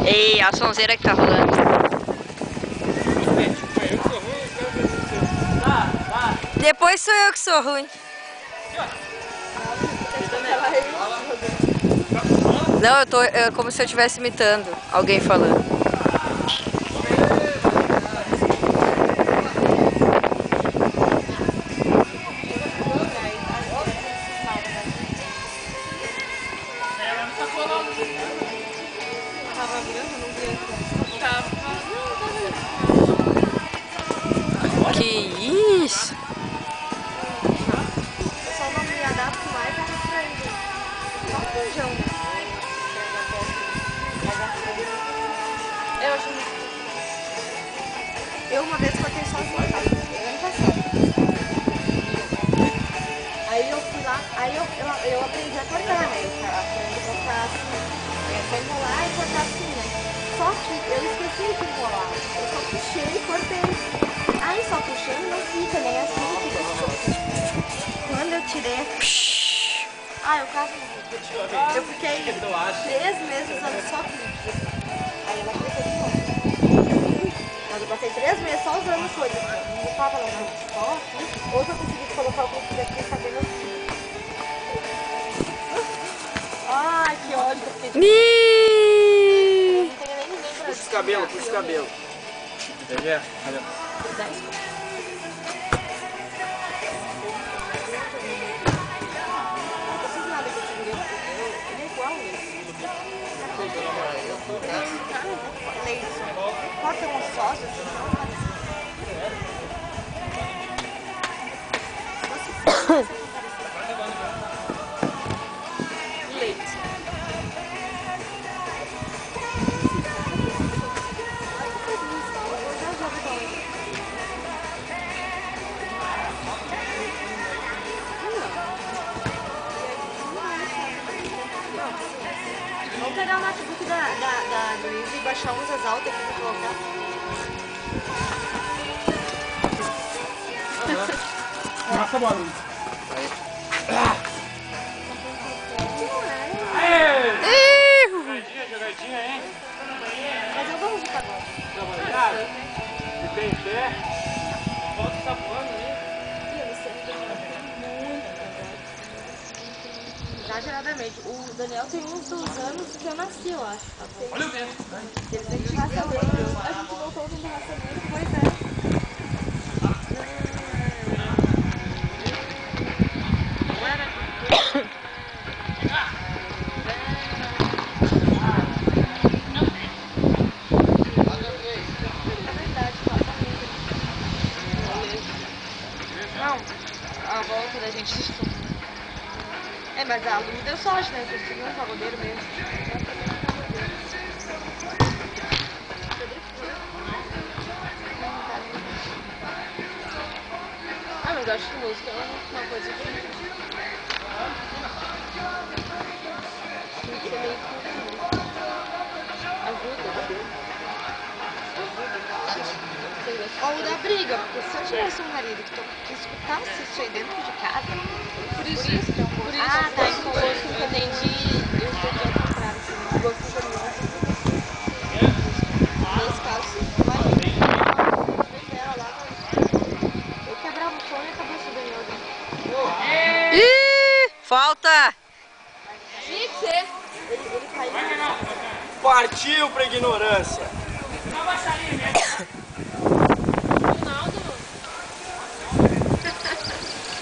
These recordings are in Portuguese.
Ei, a sonzeira que tá rolando. Depois sou eu que sou ruim. Não, eu tô como se eu estivesse imitando alguém falando. Que isso? Eu só não me adapto mais a distraído. Só um feijão, né? Eu acho muito. Eu uma vez cortei sozinha, tá? Ano passado. Aí eu fui lá, aí eu aprendi a cortar, né? Eu aprendi a cortar assim. Só enrolar e cortar assim, né? Só que eu esqueci de enrolar. Eu só puxei e cortei. Aí só puxando não fica, nem assim fica. Quando eu tirei aqui. Eu quase morri. Eu fiquei 3 meses usando só clipe. Aí ela cresceu de novo. Mas eu passei 3 meses só usando coisa. Não botava lá no só aqui. Hoje eu consegui colocar o clipe aqui e fazer meus filhos. Ai, que ódio que eu fiquei de. Eu não tenho nem ninguém pra. Puxa os cabelos, puxa os cabelos. Entendeu? Olha. 10. Pode ser um sócio, leite. Vamos pegar o notebook da Luísa e baixar uns exaltos aqui pra colocar. Massa boa, Luiz. Jogadinha, hein? Mas eu gosto de pagode. Trabalhado? De bem em pé. Volta tá voando aí. Exageradamente. O Daniel tem uns 2 anos que eu nasci, eu acho. Olha o vento. Ele tem de raça negra. A gente voltou vindo raça negra. Pois é. A volta da gente. Mas a Lu deu sorte, né? Porque seria um pagodeiro mesmo. Mas eu acho que música é uma coisa que tem que ser meio ajuda. Ou da briga, porque se eu tivesse um marido que escutasse isso aí dentro de casa, por isso que é um gosto. Tá, então o gosto que eu entendi, eu entendi ao contrário, assim, o gosto de aliança. Nesse caso, sim, imagina ela lá, eu quebrava o fone e acabou se ganhando. Ih, falta! Tinha que ser. Ele caiu. Partiu pra ignorância.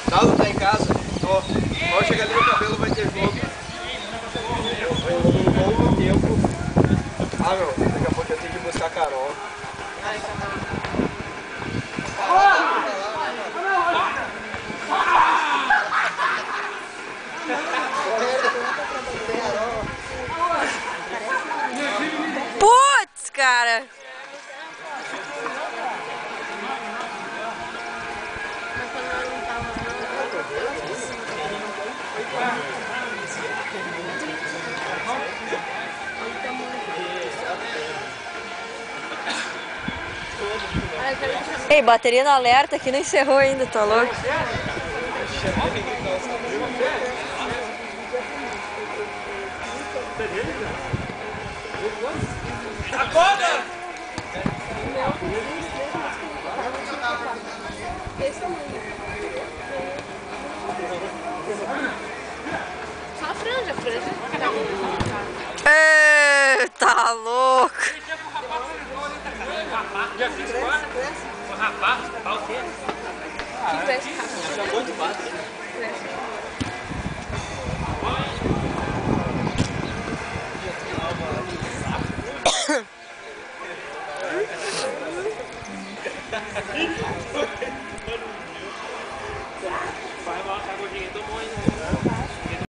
Naldo tá em casa? Tô. Pode chegar ali no cabelo, vai ter jogo. Um longo tempo. Meu, daqui a pouco eu tenho que buscar a Carol. Putz, cara! Ei, bateria no alerta que não encerrou ainda, tá louco? Acorda! Só a franja, Tá louco. Já fiz quase. O rapaz, pau dele. Que vai ficar. Acabou de bater.